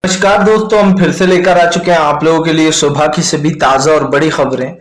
नमस्कार दोस्तों, हम फिर से लेकर आ चुके हैं आप लोगों के लिए सुबह की सभी ताजा और बड़ी खबरें।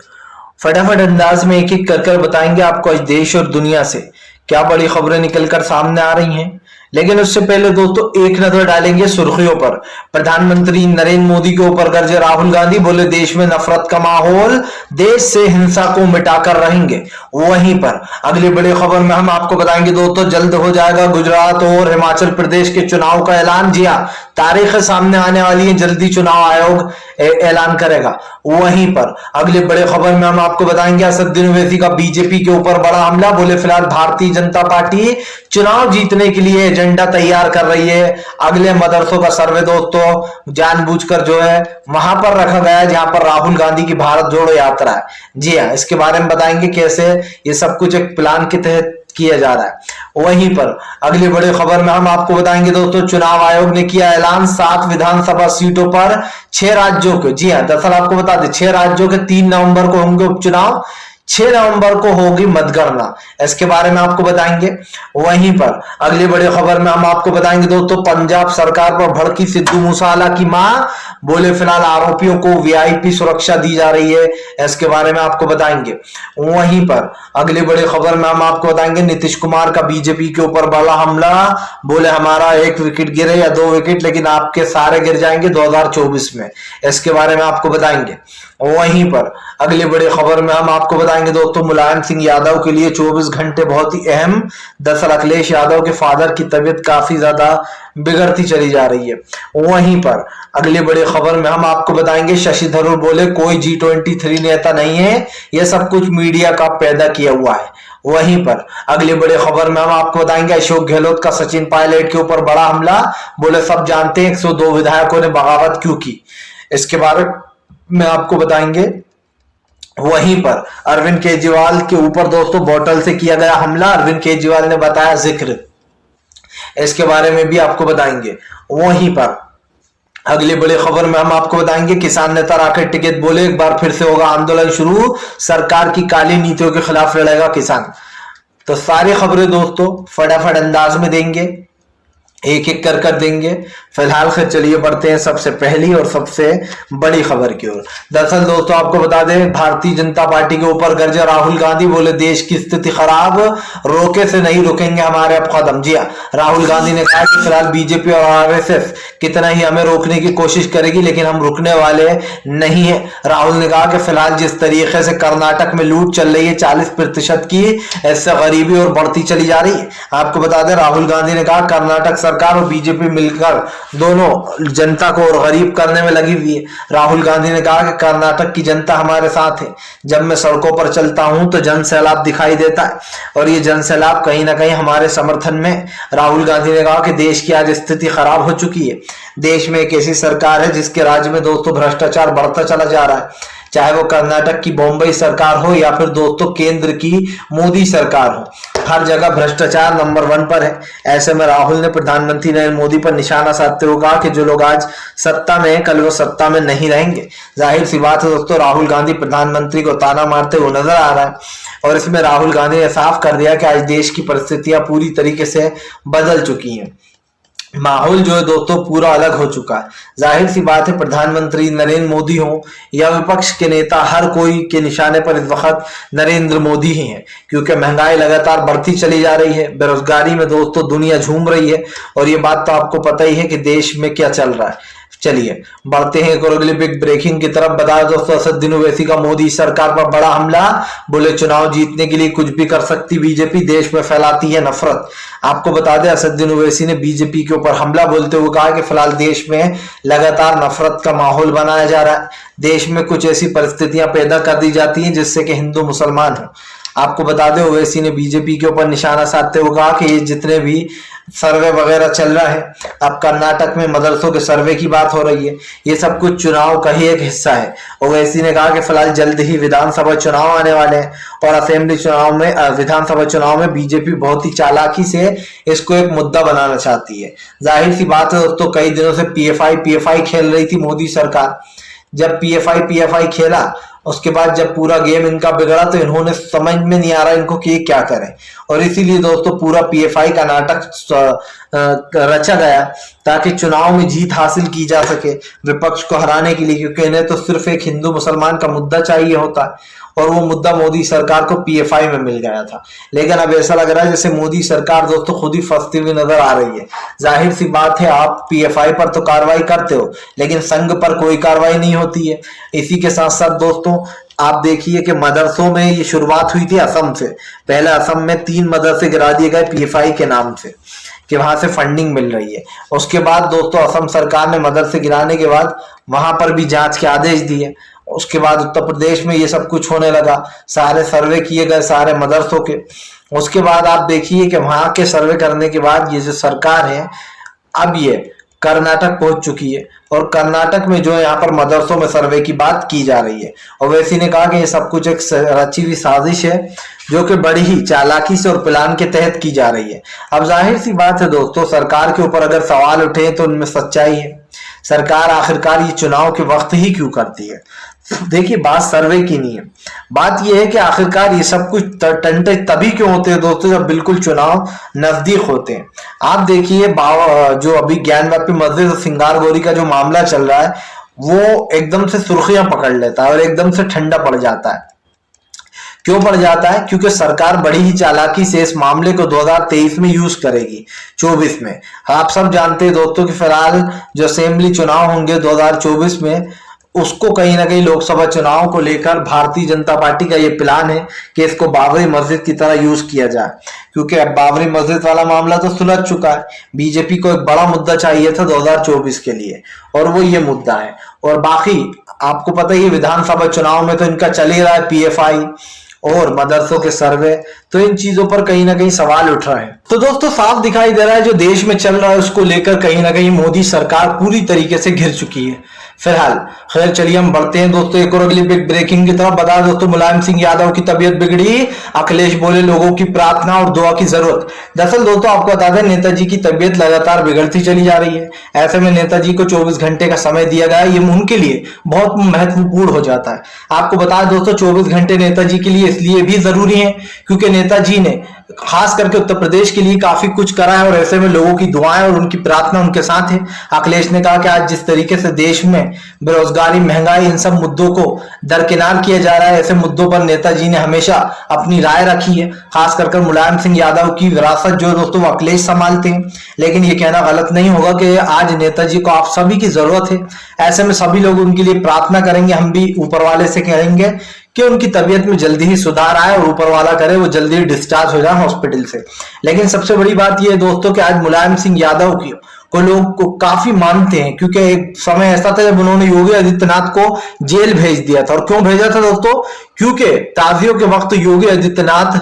फटाफट अंदाज में एक एक कर कर बताएंगे आपको आज देश और दुनिया से क्या बड़ी खबरें निकलकर सामने आ रही हैं। लेकिन उससे पहले दोस्तों एक नजर डालेंगे सुर्खियों पर। प्रधानमंत्री नरेंद्र मोदी के ऊपर गरजे राहुल गांधी, बोले देश में नफरत का माहौल, देश से हिंसा को मिटाकर रहेंगे। वहीं पर अगली बड़ी खबर में हम आपको बताएंगे दोस्तों, जल्द हो जाएगा गुजरात और हिमाचल प्रदेश के चुनाव का ऐलान। जी हाँ, तारीखें सामने आने वाली है, जल्दी चुनाव आयोग ऐलान करेगा। वहीं पर अगले बड़े खबर में हम आपको बताएंगे असदुद्दीन ओवैसी का बीजेपी के ऊपर बड़ा हमला, बोले फिलहाल भारतीय जनता पार्टी चुनाव जीतने के लिए एजेंडा तैयार कर रही है। अगले मदरसों का सर्वे दोस्तों जानबूझकर जो है वहां पर रखा गया है जहां पर राहुल गांधी की भारत जोड़ो यात्रा है। जी हाँ, इसके बारे में बताएंगे कैसे ये सब कुछ एक प्लान के तहत किया जा रहा है। वहीं पर अगली बड़ी खबर में हम आपको बताएंगे दोस्तों, चुनाव आयोग ने किया ऐलान 7 विधानसभा सीटों पर 6 राज्यों के। जी हाँ, दरअसल आपको बता दें 6 राज्यों के 3 नवंबर को होंगे उपचुनाव, 6 नवंबर को होगी मतगणना। इसके बारे में आपको बताएंगे। वहीं पर अगली बड़ी खबर में हम आपको बताएंगे दोस्तों, पंजाब सरकार पर भड़की सिद्धू मूसेवाला की मां, बोले फिलहाल आरोपियों को वीआईपी सुरक्षा दी जा रही है। इसके बारे में आपको बताएंगे। वहीं पर अगली बड़ी खबर में हम आपको बताएंगे, नीतीश कुमार का बीजेपी के ऊपर बड़ा हमला, बोले हमारा 1 विकेट गिरे या 2 विकेट, लेकिन आपके सारे गिर जाएंगे 2024 में। इसके बारे में आपको बताएंगे। वहीं पर अगली बड़ी खबर में हम आपको बताएंगे दोस्तों, मुलायम सिंह यादव के लिए 24 घंटे बहुत ही अहम। दरअसल अखिलेश यादव के फादर की तबीयत काफी ज्यादा बिगड़ती चली जा रही है। वहीं पर अगली बड़ी खबर में हम आपको बताएंगे, शशि थरूर बोले कोई G23 नेता नहीं है, यह सब कुछ मीडिया का पैदा किया हुआ है। वहीं पर अगली बड़ी खबर में हम आपको बताएंगे, अशोक गहलोत का सचिन पायलट के ऊपर बड़ा हमला, बोले सब जानते हैं 102 विधायकों ने बगावत क्यों की। इसके बारे में आपको बताएंगे। वहीं पर अरविंद केजरीवाल के ऊपर दोस्तों बोतल से किया गया हमला, अरविंद केजरीवाल ने बताया जिक्र, इसके बारे में भी आपको बताएंगे। वहीं पर अगली बड़ी खबर में हम आपको बताएंगे, किसान नेता राकेश टिकैत बोले एक बार फिर से होगा आंदोलन शुरू, सरकार की काली नीतियों के खिलाफ लड़ेगा किसान। तो सारी खबरें दोस्तों फटाफट अंदाज में देंगे, एक एक कर देंगे। फिलहाल से चलिए बढ़ते हैं सबसे पहली और सबसे बड़ी खबर की ओर। दरअसल दोस्तों आपको बता दें, भारतीय जनता पार्टी के ऊपर गरजे राहुल गांधी, बोले देश की स्थिति खराब, रोके से नहीं रुकेंगे हमारे अब कदम। जी हाँ, राहुल गांधी ने कहा कि फिलहाल बीजेपी और आरएसएस कितना ही हमें रोकने की कोशिश करेगी, लेकिन हम रुकने वाले नहीं है। राहुल ने कहा कि फिलहाल जिस तरीके से कर्नाटक में लूट चल रही है 40% की, इससे गरीबी और बढ़ती चली जा रही है। आपको बता दें राहुल गांधी ने कहा कर्नाटक सरकार और बीजेपी मिलकर दोनों जनता को और गरीब करने में लगी हुई है। राहुल गांधी ने कहा कि कर्नाटक की जनता हमारे साथ है, जब मैं सड़कों पर चलता हूं तो जन सैलाब दिखाई देता है और ये जन सैलाब कहीं ना कहीं हमारे समर्थन में। राहुल गांधी ने कहा कि देश की आज स्थिति खराब हो चुकी है, देश में एक ऐसी सरकार है जिसके राज्य में दोस्तों भ्रष्टाचार बढ़ता चला जा रहा है, चाहे वो कर्नाटक की बॉम्बे सरकार हो या फिर दोस्तों केंद्र की मोदी सरकार हो, हर जगह भ्रष्टाचार नंबर 1 पर है। ऐसे में राहुल ने प्रधानमंत्री नरेंद्र मोदी पर निशाना साधते हुए कहा कि जो लोग आज सत्ता में है कल वो सत्ता में नहीं रहेंगे। जाहिर सी बात है दोस्तों, राहुल गांधी प्रधानमंत्री को ताना मारते हुए नजर आ रहा है और इसमें राहुल गांधी ने साफ कर दिया कि आज देश की परिस्थितियां पूरी तरीके से बदल चुकी हैं, माहौल जो है दोस्तों पूरा अलग हो चुका है। जाहिर सी बात है, प्रधानमंत्री नरेंद्र मोदी हो या विपक्ष के नेता, हर कोई के निशाने पर इस वक्त नरेंद्र मोदी ही हैं, क्योंकि महंगाई लगातार बढ़ती चली जा रही है, बेरोजगारी में दोस्तों दुनिया झूम रही है और ये बात तो आपको पता ही है कि देश में क्या चल रहा है। चलिए बढ़ते हैं अगली बिग ब्रेकिंग की तरफ। बताया दोस्तों, असदुद्दीन ओवैसी का मोदी सरकार पर बड़ा हमला, बोले चुनाव जीतने के लिए कुछ भी कर सकती बीजेपी, देश में फैलाती है नफरत। आपको बता दें असदुद्दीन ओवैसी ने बीजेपी के ऊपर हमला बोलते हुए कहा कि फिलहाल देश में लगातार नफरत का माहौल बनाया जा रहा है, देश में कुछ ऐसी परिस्थितियां पैदा कर दी जाती हैं जिससे कि हिंदू मुसलमान हो। आपको बता दें ओवैसी ने बीजेपी के ऊपर निशाना साधते हुए कहा कि ये जितने भी सर्वे वगैरह चल रहा है, अब कर्नाटक में मदरसों के सर्वे की बात हो रही है, ये सब कुछ चुनाव का ही एक हिस्सा है। ओवैसी ने कहा कि फिलहाल जल्द ही विधानसभा चुनाव आने वाले हैं और असेंबली चुनाव में, विधानसभा चुनाव में बीजेपी बहुत ही चालाकी से इसको एक मुद्दा बनाना चाहती है। जाहिर सी बात है दोस्तों, कई दिनों से पीएफआई खेल रही थी मोदी सरकार। जब पीएफआई खेला उसके बाद जब पूरा गेम इनका बिगड़ा तो इन्होंने समझ में नहीं आ रहा इनको कि ये क्या करें, और इसीलिए दोस्तों पूरा पीएफआई का नाटक रचा गया ताकि चुनाव में जीत हासिल की जा सके विपक्ष को हराने के लिए, क्योंकि इन्हें तो सिर्फ एक हिंदू मुसलमान का मुद्दा चाहिए होता है और वो मुद्दा मोदी सरकार को पीएफआई में मिल गया था। लेकिन अब ऐसा लग रहा है जैसे मोदी सरकार दोस्तों खुद ही फंसती हुई नजर आ रही है। जाहिर सी बात है, आप पीएफआई पर तो कार्रवाई करते हो लेकिन संघ पर कोई कार्रवाई नहीं होती है। इसी के साथ साथ दोस्तों आप देखिए कि मदरसों में ये शुरुआत हुई थी असम से। पहले असम में 3 मदरसे गिरा दिए गए पीएफआई के नाम से कि वहां से फंडिंग मिल रही है। उसके बाद दोस्तों असम सरकार ने मदरसे गिराने के बाद वहां पर भी जांच के आदेश दिए। उसके बाद उत्तर प्रदेश में ये सब कुछ होने लगा, सारे सर्वे किए गए सारे मदरसों के। उसके बाद आप देखिए कि वहां के सर्वे करने के बाद ये जो सरकार है अब ये कर्नाटक पहुंच चुकी है और कर्नाटक में जो है यहाँ पर मदरसों में सर्वे की बात की जा रही है। ओवैसी ने कहा कि ये सब कुछ एक रची हुई साजिश है जो कि बड़ी ही चालाकी से और प्लान के तहत की जा रही है। अब जाहिर सी बात है दोस्तों, सरकार के ऊपर अगर सवाल उठे तो उनमें सच्चाई है। सरकार आखिरकार ये चुनाव के वक्त ही क्यों करती है? देखिए बात सर्वे की नहीं है, बात यह है कि आखिरकार ये सब कुछ टंटे तभी क्यों होते हैं दोस्तों जब बिल्कुल चुनाव नजदीक होते हैं। आप देखिए जो अभी ज्ञानवापी मस्जिद सिंगारगौरी का जो मामला चल रहा है वो एकदम से सुर्खियां पकड़ लेता है और एकदम से ठंडा पड़ जाता है। क्यों पड़ जाता है? क्योंकि सरकार बड़ी ही चालाकी से इस मामले को 2023 में यूज करेगी 24 में। आप सब जानते हैं दोस्तों कि फिलहाल जो असेंबली चुनाव होंगे 2024 में, उसको कहीं ना कहीं लोकसभा चुनाव को लेकर भारतीय जनता पार्टी का ये प्लान है कि इसको बाबरी मस्जिद की तरह यूज किया जाए, क्योंकि अब बाबरी मस्जिद वाला मामला तो सुलझ चुका है। बीजेपी को एक बड़ा मुद्दा चाहिए था 2024 के लिए और वो ये मुद्दा है। और बाकी आपको पता ही विधानसभा चुनाव में तो इनका चल ही रहा है पीएफआई और मदरसों के सर्वे, तो इन चीजों पर कहीं ना कहीं सवाल उठ रहे हैं। तो दोस्तों साफ दिखाई दे रहा है जो देश में चल रहा है उसको लेकर कहीं ना कहीं मोदी सरकार पूरी तरीके से घिर चुकी है फिलहाल। खैर चलिए हम बढ़ते हैं दोस्तों एक और अगली बिग ब्रेकिंग की तरफ। बता दोस्तों मुलायम सिंह यादव की तबीयत बिगड़ी, अखिलेश बोले लोगों की प्रार्थना और दुआ की जरूरत। दरअसल दोस्तों आपको बता दें नेताजी की तबीयत लगातार बिगड़ती चली जा रही है। ऐसे में नेताजी को 24 घंटे का समय दिया गया, ये उनके लिए बहुत महत्वपूर्ण हो जाता है। आपको बता दें दोस्तों 24 घंटे नेताजी के लिए इसलिए भी जरूरी है क्योंकि नेताजी ने खास करके उत्तर प्रदेश के लिए काफी कुछ करा है और ऐसे में लोगों की दुआएं और उनकी प्रार्थना उनके साथ है। अखिलेश ने कहा कि आज जिस तरीके से देश में बेरोजगारी, महंगाई, इन सब मुद्दों को दरकिनार किया जा रहा है, ऐसे मुद्दों पर नेताजी ने हमेशा अपनी राय रखी है। खास कर मुलायम सिंह यादव की विरासत जो दोस्तों वो अखिलेश संभालते हैं, लेकिन ये कहना गलत नहीं होगा कि आज नेताजी को आप सभी की जरूरत है। ऐसे में सभी लोग उनके लिए प्रार्थना करेंगे। हम भी ऊपर वाले से कहेंगे कि उनकी तबीयत में जल्दी ही सुधार आए और ऊपर वाला करे वो जल्दी ही डिस्चार्ज हो जाए हॉस्पिटल से। लेकिन सबसे बड़ी बात यह है दोस्तों कि आज मुलायम सिंह यादव को लोग को काफी मानते हैं, क्योंकि एक समय ऐसा था जब उन्होंने योगी आदित्यनाथ को जेल भेज दिया था। और क्यों भेजा था दोस्तों? क्योंकि ताजियों के वक्त योगी आदित्यनाथ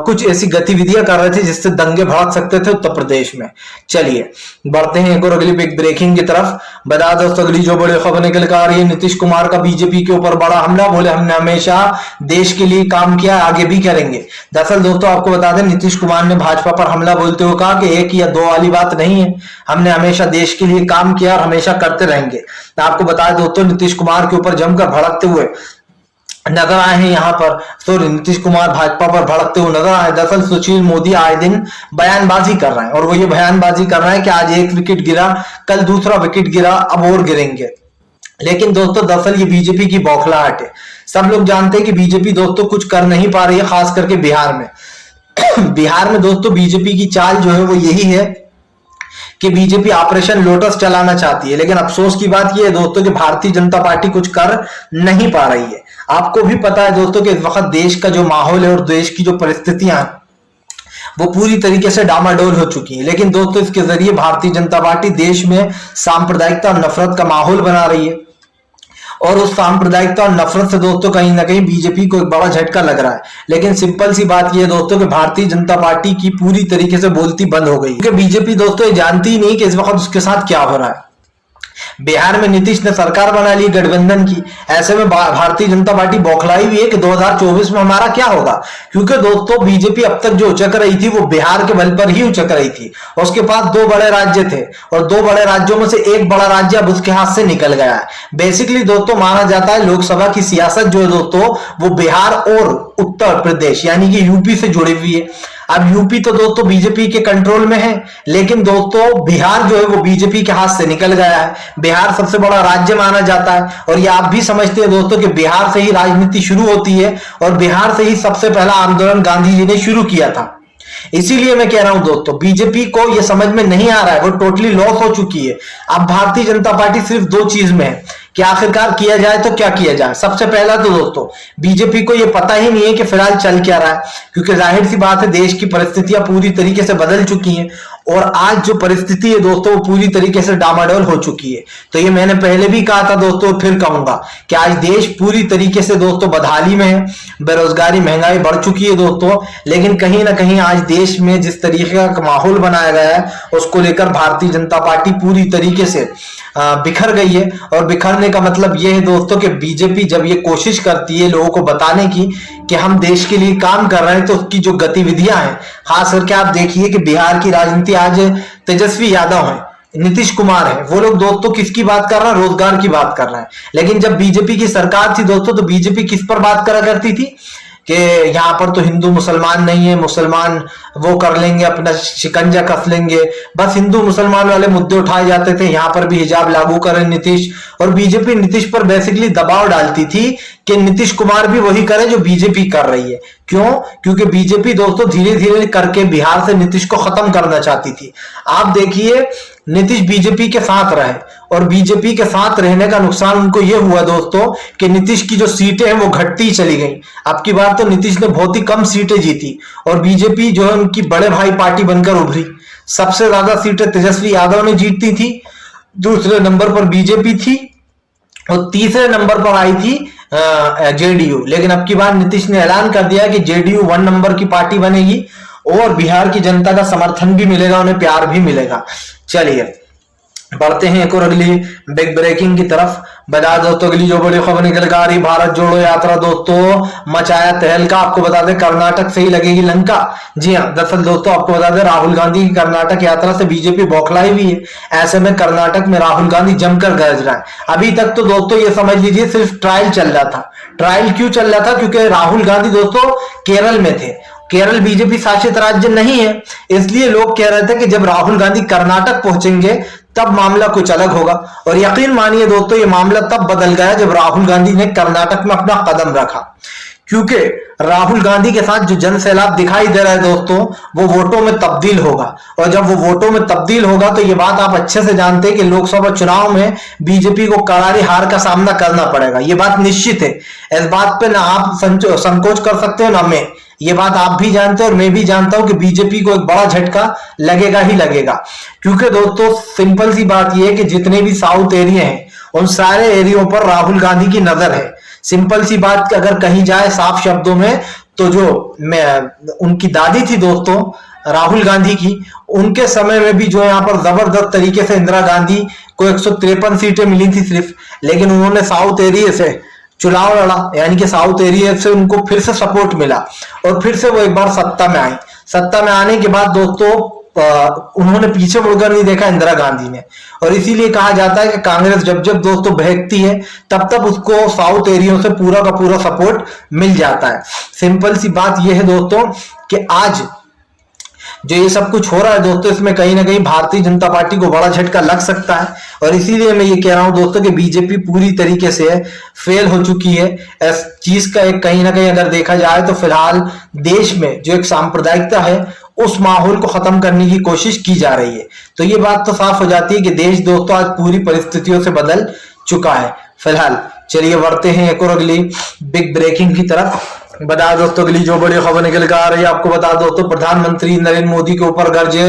कुछ ऐसी गतिविधियां कर रहे थे जिससे दंगे भड़क सकते थे उत्तर प्रदेश में। चलिए बढ़ते हैं एक और अगली बिग ब्रेकिंग की तरफ। बता दोस्तों अगली जो बड़ी खबर निकल कर आ रही है, नीतीश कुमार का बीजेपी के ऊपर बड़ा हमला। बोले हमने हमेशा देश के लिए काम किया, आगे भी करेंगे। दरअसल दोस्तों आपको बता दें नीतीश कुमार ने भाजपा पर हमला बोलते हुए कहा कि एक या दो वाली बात नहीं है, हमने हमेशा देश के लिए काम किया और हमेशा करते रहेंगे। आपको बता दें दोस्तों नीतीश कुमार के ऊपर जमकर भड़कते हुए नजर आए हैं यहाँ पर। तो नीतीश कुमार भाजपा पर भड़कते हुए नजर आए। दरअसल सुशील मोदी आए दिन बयानबाजी कर रहे हैं और वो ये बयानबाजी कर रहे हैं कि आज एक विकेट गिरा, कल दूसरा विकेट गिरा, अब और गिरेंगे। लेकिन दोस्तों दरअसल ये बीजेपी की बौखलाहट है। सब लोग जानते हैं कि बीजेपी दोस्तों कुछ कर नहीं पा रही है, खास करके बिहार में। बिहार में दोस्तों बीजेपी की चाल जो है वो यही है कि बीजेपी ऑपरेशन लोटस चलाना चाहती है। लेकिन अफसोस की बात यह है दोस्तों कि भारतीय जनता पार्टी कुछ कर नहीं पा रही है। आपको भी पता है दोस्तों कि इस वक्त देश का जो माहौल है और देश की जो परिस्थितियां हैं वो पूरी तरीके से डामाडोल हो चुकी है। लेकिन दोस्तों इसके जरिए भारतीय जनता पार्टी देश में सांप्रदायिकता और नफरत का माहौल बना रही है और उस सांप्रदायिकता और नफरत से दोस्तों कहीं ना कहीं बीजेपी को एक बड़ा झटका लग रहा है। लेकिन सिंपल सी बात यह है दोस्तों कि भारतीय जनता पार्टी की पूरी तरीके से बोलती बंद हो गई, क्योंकि बीजेपी दोस्तों ये जानती ही नहीं कि इस वक्त उसके साथ क्या हो रहा है। बिहार में नीतीश ने सरकार बना ली गठबंधन की। ऐसे में भारतीय जनता पार्टी बौखलाई हुई है कि 2024 में हमारा क्या होगा, क्योंकि दोस्तों बीजेपी अब तक जो उचक रही थी वो बिहार के बल पर ही उचक रही थी। उसके पास 2 बड़े राज्य थे और 2 बड़े राज्यों में से एक बड़ा राज्य अब उसके हाथ से निकल गया है। बेसिकली दोस्तों माना जाता है लोकसभा की सियासत जो है दोस्तों वो बिहार और उत्तर प्रदेश यानी कि यूपी से जुड़ी हुई है। अब यूपी तो दोस्तों बीजेपी के कंट्रोल में है, लेकिन दोस्तों बिहार जो है वो बीजेपी के हाथ से निकल गया है। बिहार सबसे बड़ा राज्य माना जाता है, और ये आप भी समझते हैं दोस्तों कि बिहार से ही राजनीति शुरू होती है, और बिहार से ही सबसे पहला आंदोलन गांधी जी ने शुरू किया था। इसीलिए मैं कह रहा हूं दोस्तों, बीजेपी को यह समझ में नहीं आ रहा है, वो टोटली लॉस हो चुकी है। अब भारतीय जनता पार्टी सिर्फ दो चीज में है कि आखिरकार किया जाए तो क्या किया जाए। सबसे पहला तो दोस्तों बीजेपी को यह पता ही नहीं है कि फिलहाल चल क्या रहा है, क्योंकि जाहिर सी बात है देश की परिस्थितियां पूरी तरीके से बदल चुकी हैं, और आज जो परिस्थिति है दोस्तों वो पूरी तरीके से डामाडोल हो चुकी है। तो ये मैंने पहले भी कहा था दोस्तों, फिर कहूंगा कि आज देश पूरी तरीके से दोस्तों बदहाली में है, बेरोजगारी महंगाई बढ़ चुकी है दोस्तों। लेकिन कहीं ना कहीं आज देश में जिस तरीके का माहौल बनाया गया है उसको लेकर भारतीय जनता पार्टी पूरी तरीके से बिखर गई है। और बिखरने का मतलब यह है दोस्तों कि बीजेपी जब ये कोशिश करती है लोगों को बताने की कि हम देश के लिए काम कर रहे हैं, तो उसकी जो गतिविधियां हैं, खास करके आप देखिए कि बिहार की राजनीति आज तेजस्वी यादव है, नीतीश कुमार है, वो लोग दोस्तों किसकी बात कर रहे हैं, रोजगार की बात कर रहे हैं। लेकिन जब बीजेपी की सरकार थी दोस्तों, तो बीजेपी किस पर बात करा करती थी कि यहाँ पर तो हिंदू मुसलमान नहीं है, मुसलमान वो कर लेंगे, अपना शिकंजा कस लेंगे, बस हिंदू मुसलमान वाले मुद्दे उठाए जाते थे। यहाँ पर भी हिजाब लागू करें नीतीश, और बीजेपी नीतीश पर बेसिकली दबाव डालती थी कि नीतीश कुमार भी वही करे जो बीजेपी कर रही है। क्यों? क्योंकि बीजेपी दोस्तों धीरे धीरे करके बिहार से नीतीश को खत्म करना चाहती थी। आप देखिए नीतीश बीजेपी के साथ रहे, और बीजेपी के साथ रहने का नुकसान उनको यह हुआ दोस्तों कि नीतीश की जो सीटें हैं वो घटती चली गई। अब की बार तो नीतीश ने बहुत ही कम सीटें जीती, और बीजेपी जो है उनकी बड़े भाई पार्टी बनकर उभरी। सबसे ज्यादा सीटें तेजस्वी यादव ने जीती थी, दूसरे नंबर पर बीजेपी थी, और तीसरे नंबर पर आई थी जेडीयू। लेकिन अब की बार नीतीश ने ऐलान कर दिया कि जेडीयू 1 नंबर की पार्टी बनेगी, और बिहार की जनता का समर्थन भी मिलेगा, उन्हें प्यार भी मिलेगा। चलिए बढ़ते हैं एक और अगली बिग ब्रेकिंग की तरफ। बता दोस्तों अगली जो बड़ी खबर निकल कर आ रही, भारत जोड़ो यात्रा दोस्तों मचाया तहलका। आपको बता दें कर्नाटक से ही लगेगी लंका। जी हाँ, दरअसल दोस्तों आपको बता दें राहुल गांधी की कर्नाटक यात्रा से बीजेपी बौखलाई हुई है। ऐसे में कर्नाटक में राहुल गांधी जमकर गरज रहा है। अभी तक तो दोस्तों ये समझ लीजिए सिर्फ ट्रायल चल रहा था। ट्रायल क्यों चल रहा था? क्योंकि राहुल गांधी दोस्तों केरल में थे। केरल बीजेपी शासित राज्य नहीं है, इसलिए लोग कह रहे थे कि जब राहुल गांधी कर्नाटक पहुंचेंगे तब मामला कुछ अलग होगा। और यकीन मानिए दोस्तों ये मामला तब बदल गया जब राहुल गांधी ने कर्नाटक में अपना कदम रखा, क्योंकि राहुल गांधी के साथ जो जन सैलाब दिखाई दे रहा है दोस्तों वो वोटों में तब्दील होगा। और जब वो वोटों में तब्दील होगा तो ये बात आप अच्छे से जानते हैं कि लोकसभा चुनाव में बीजेपी को करारी हार का सामना करना पड़ेगा। ये बात निश्चित है, इस बात पे ना आप संकोच कर सकते हो ना मैं। ये बात आप भी जानते हो और मैं भी जानता हूं कि बीजेपी को एक बड़ा झटका लगेगा ही लगेगा। क्योंकि दोस्तों सिंपल सी बात यह है कि जितने भी साउथ एरिया हैं उन सारे एरियो पर राहुल गांधी की नजर है। सिंपल सी बात अगर कही जाए साफ शब्दों में, तो जो उनकी दादी थी दोस्तों राहुल गांधी की, उनके समय में भी जो यहाँ पर जबरदस्त तरीके से इंदिरा गांधी को 153 सीटें मिली थी सिर्फ, लेकिन उन्होंने साउथ एरिया से चुनाव लड़ा, यानी कि साउथ एरिया से उनको फिर से सपोर्ट मिला और फिर से वो एक बार सत्ता में आई। सत्ता में आने के बाद दोस्तों उन्होंने पीछे मुड़कर नहीं देखा इंदिरा गांधी ने, और इसीलिए कहा जाता है कि कांग्रेस जब जब दोस्तों बहकती है तब तब उसको साउथ एरिया से पूरा का पूरा सपोर्ट मिल जाता है। सिंपल सी बात यह है दोस्तों कि आज जो ये सब कुछ हो रहा है दोस्तों, इसमें कहीं ना कहीं भारतीय जनता पार्टी को बड़ा झटका लग सकता है। और इसीलिए मैं ये कह रहा हूं दोस्तों कि बीजेपी पूरी तरीके से फेल हो चुकी है। इस चीज का एक कहीं ना कहीं अगर देखा जाए तो फिलहाल देश में जो एक सांप्रदायिकता है उस माहौल को खत्म करने की कोशिश की जा रही है। तो ये बात तो साफ हो जाती है कि देश दोस्तों आज पूरी परिस्थितियों से बदल चुका है फिलहाल। चलिए बढ़ते हैं एक और अगली बिग ब्रेकिंग की तरफ। बता दोस्तों अगली जो बड़ी खबर निकल कर आ रही है, आपको बता दोस्तों प्रधानमंत्री नरेंद्र मोदी के ऊपर गर्जे।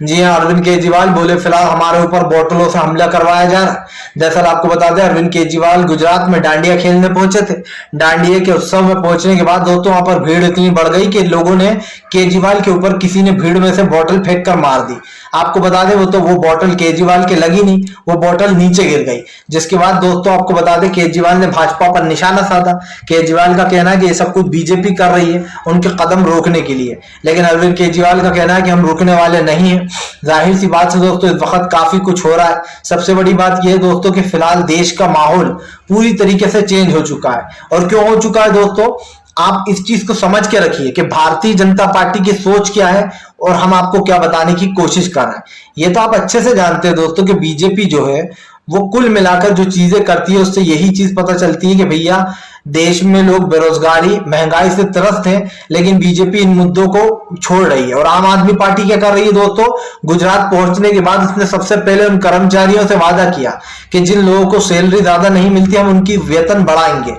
जी हाँ, अरविंद केजरीवाल बोले फिलहाल हमारे ऊपर बोतलों से हमला करवाया जा रहा है। दरअसल आपको बता दें अरविंद केजरीवाल गुजरात में डांडिया खेलने पहुंचे थे। डांडिया के उत्सव में पहुंचने के बाद दोस्तों वहां पर भीड़ इतनी बढ़ गई कि लोगों ने केजरीवाल के ऊपर किसी ने भीड़ में से बोतल फेंक कर मार दी। आपको बता दें वो बोतल केजरीवाल के लगी नहीं, वो बोतल नीचे गिर गई। जिसके बाद दोस्तों आपको बता दें केजरीवाल ने भाजपा पर निशाना साधा। केजरीवाल का कहना है कि ये सब कुछ बीजेपी कर रही है उनके कदम रोकने के लिए, लेकिन अरविंद केजरीवाल का कहना है कि हम रुकने वाले नहीं है। जाहिर सी बात है दोस्तों इस वक्त काफी कुछ हो रहा है। सबसे बड़ी बात यह है दोस्तों कि फिलहाल देश का माहौल पूरी तरीके से चेंज हो चुका है। और क्यों हो चुका है दोस्तों? आप इस चीज को समझ के रखिए कि भारतीय जनता पार्टी की सोच क्या है और हम आपको क्या बताने की कोशिश कर रहे हैं। ये तो आप अच्छे से जानते हैं दोस्तों कि बीजेपी जो है वो कुल मिलाकर जो चीजें करती है उससे यही चीज पता चलती है कि भैया देश में लोग बेरोजगारी महंगाई से त्रस्त हैं, लेकिन बीजेपी इन मुद्दों को छोड़ रही है। और आम आदमी पार्टी क्या कर रही है दोस्तों, गुजरात पहुंचने के बाद उसने सबसे पहले उन कर्मचारियों से वादा किया कि जिन लोगों को सैलरी ज्यादा नहीं मिलती हम उनकी वेतन बढ़ाएंगे।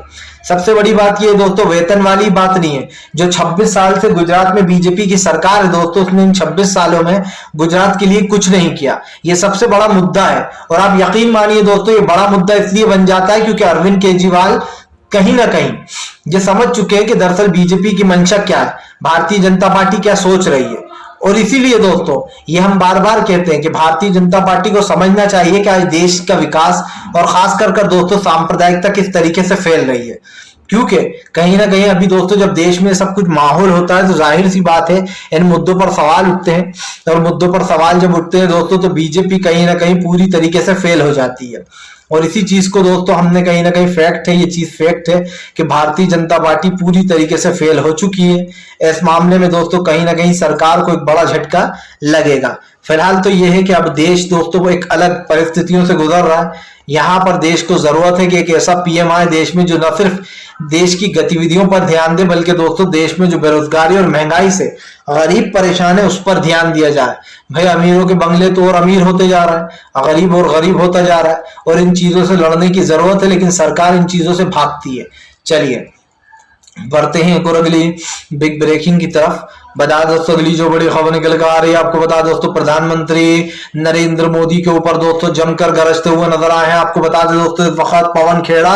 सबसे बड़ी बात यह दोस्तों वेतन वाली बात नहीं है। जो 26 साल से गुजरात में बीजेपी की सरकार है दोस्तों, उसने इन 26 सालों में गुजरात के लिए कुछ नहीं किया। यह सबसे बड़ा मुद्दा है। और आप यकीन मानिए दोस्तों ये बड़ा मुद्दा इसलिए बन जाता है क्योंकि अरविंद केजरीवाल कहीं ना कहीं ये समझ चुके हैं कि दरअसल बीजेपी की मंशा क्या है, भारतीय जनता पार्टी क्या सोच रही है। और इसीलिए दोस्तों ये हम बार बार कहते हैं कि भारतीय जनता पार्टी को समझना चाहिए कि आज देश का विकास और खास कर दोस्तों सांप्रदायिकता किस तरीके से फैल रही है। क्योंकि कहीं ना कहीं अभी दोस्तों जब देश में सब कुछ माहौल होता है तो जाहिर सी बात है इन मुद्दों पर सवाल उठते हैं। और मुद्दों पर सवाल जब उठते हैं दोस्तों तो बीजेपी कहीं ना कहीं पूरी तरीके से फेल हो जाती है। और इसी चीज को दोस्तों हमने कहीं ना कहीं फैक्ट है, ये चीज फैक्ट है कि भारतीय जनता पार्टी पूरी तरीके से फेल हो चुकी है। इस मामले में दोस्तों कहीं ना कहीं सरकार को एक बड़ा झटका लगेगा। फिलहाल तो ये है कि अब देश दोस्तों को एक अलग परिस्थितियों से गुजर रहा है। यहाँ पर देश को जरूरत है कि एक ऐसा पीएम आए देश में जो न सिर्फ देश की गतिविधियों पर ध्यान दे बल्कि दोस्तों देश में जो बेरोजगारी और महंगाई से गरीब परेशान है उस पर ध्यान दिया जाए। भाई अमीरों के बंगले तो और अमीर होते जा रहा है, गरीब और गरीब होता जा रहा है और इन चीजों से लड़ने की जरूरत है, लेकिन सरकार इन चीजों से भागती है। चलिए बढ़ते हैं एक और अगली बिग ब्रेकिंग की तरफ। बता दोस्तों अगली जो बड़ी खबर निकल कर आ रही है आपको बता दोस्तों प्रधानमंत्री नरेंद्र मोदी के ऊपर दोस्तों जमकर गरजते हुए नजर आए हैं। आपको बता दें दोस्तों इस वक्त पवन खेड़ा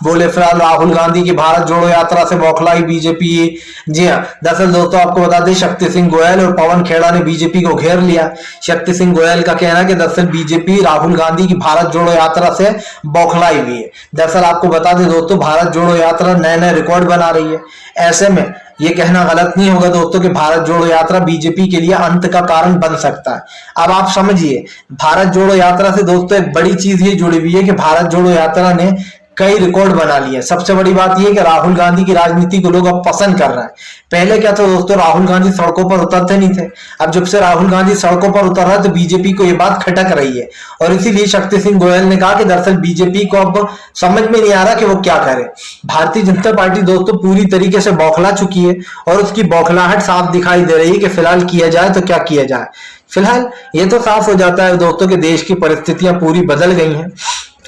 बोले फिलहाल राहुल गांधी की भारत जोड़ो यात्रा से बौखलाई बीजेपी। जी हाँ, दरअसल दोस्तों आपको बता दें शक्ति सिंह गोयल और पवन खेड़ा ने बीजेपी को घेर लिया। शक्ति सिंह गोयल का कहना है कि दरअसल बीजेपी राहुल गांधी की भारत जोड़ो यात्रा से बौखलाई हुई है। दरअसल आपको बता दें दोस्तों भारत जोड़ो यात्रा नए नए रिकॉर्ड बना रही है। ऐसे में ये कहना गलत नहीं होगा दोस्तों कि भारत जोड़ो यात्रा बीजेपी के लिए अंत का कारण बन सकता है। अब आप समझिए भारत जोड़ो यात्रा से दोस्तों एक बड़ी चीज ये जुड़ी हुई है कि भारत जोड़ो यात्रा ने कई रिकॉर्ड बना लिए। सबसे बड़ी बात यह कि राहुल गांधी की राजनीति को लोग अब पसंद कर रहे हैं। पहले क्या था दोस्तों, राहुल गांधी सड़कों पर उतरते नहीं थे। अब जब से राहुल गांधी सड़कों पर उतर रहा है तो बीजेपी को यह बात खटक रही है। और इसीलिए शक्ति सिंह गोयल ने कहा कि दरअसल बीजेपी को अब समझ में नहीं आ रहा कि वो क्या करे। भारतीय जनता पार्टी दोस्तों पूरी तरीके से बौखला चुकी है और उसकी बौखलाहट साफ दिखाई दे रही है कि फिलहाल किया जाए तो क्या किया जाए। फिलहाल ये तो साफ हो जाता है दोस्तों कि देश की परिस्थितियां पूरी बदल गई हैं।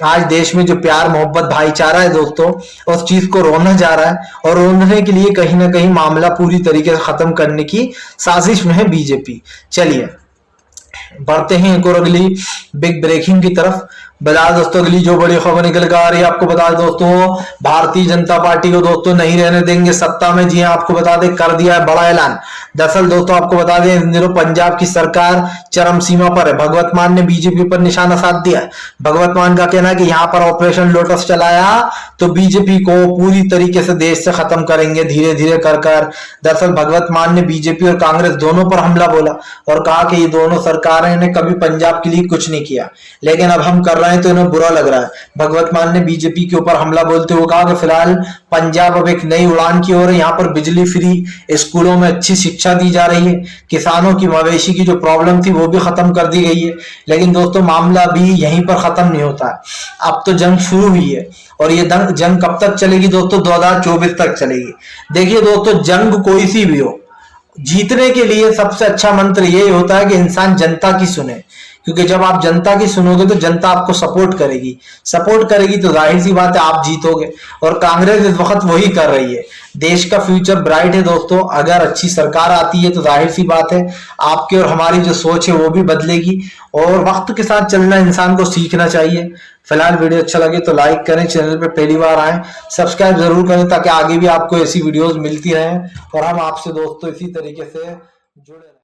आज देश में जो प्यार मोहब्बत भाईचारा है दोस्तों उस चीज को रोना जा रहा है और रोने के लिए कहीं ना कहीं मामला पूरी तरीके से खत्म करने की साजिश में है बीजेपी। चलिए बढ़ते हैं एक और अगली बिग ब्रेकिंग की तरफ। बता दोस्तों अगली जो बड़ी खबर निकल कर आ रही है आपको बता दोस्तों भारतीय जनता पार्टी को दोस्तों नहीं रहने देंगे सत्ता में। जी हां, आपको बता दें कर दिया है बड़ा ऐलान। दरअसल दोस्तों आपको बता दें इन दिनों पंजाब की सरकार चरम सीमा पर है। भगवत मान ने बीजेपी पर निशाना साध दिया है। भगवत मान का कहना है कि यहाँ पर ऑपरेशन लोटस चलाया तो बीजेपी को पूरी तरीके से देश से खत्म करेंगे धीरे धीरे कर। दरअसल भगवत मान ने बीजेपी और कांग्रेस दोनों पर हमला बोला और कहा कि ये दोनों सरकारें ने कभी पंजाब के लिए कुछ नहीं किया, लेकिन अब हम कर रहे हैं तो इन्हें बुरा लग रहा है। भगवत मान ने बीजेपी के ऊपर हमला बोलते हुए कहा कि फिलहाल पंजाब अब एक नई उड़ान की ओर है। यहाँ पर बिजली फ्री, स्कूलों में अच्छी शिक्षा दी जा रही है, किसानों की मवेशी की जो प्रॉब्लम थी वो भी खत्म कर दी गई है। लेकिन दोस्तों मामला भी यहीं पर खत्म नहीं होता है। अब तो जंग शुरू हुई है और ये जंग कब तक चलेगी दोस्तों, 2024 तक चलेगी। देखिए दोस्तों जंग कोई सी भी हो, जीतने के लिए सबसे अच्छा मंत्र यही होता है कि इंसान जनता की सुने। क्योंकि जब आप जनता की सुनोगे तो जनता आपको सपोर्ट करेगी तो जाहिर सी बात है आप जीतोगे। और कांग्रेस इस वक्त वही कर रही है। देश का फ्यूचर ब्राइट है दोस्तों। अगर अच्छी सरकार आती है तो जाहिर सी बात है आपकी और हमारी जो सोच है वो भी बदलेगी और वक्त के साथ चलना इंसान को सीखना चाहिए। फिलहाल वीडियो अच्छा लगे तो लाइक करें, चैनल पे पहली बार आए सब्सक्राइब जरूर करें ताकि आगे भी आपको ऐसी वीडियोस मिलती रहें और हम आपसे दोस्तों इसी तरीके से जुड़े रहें।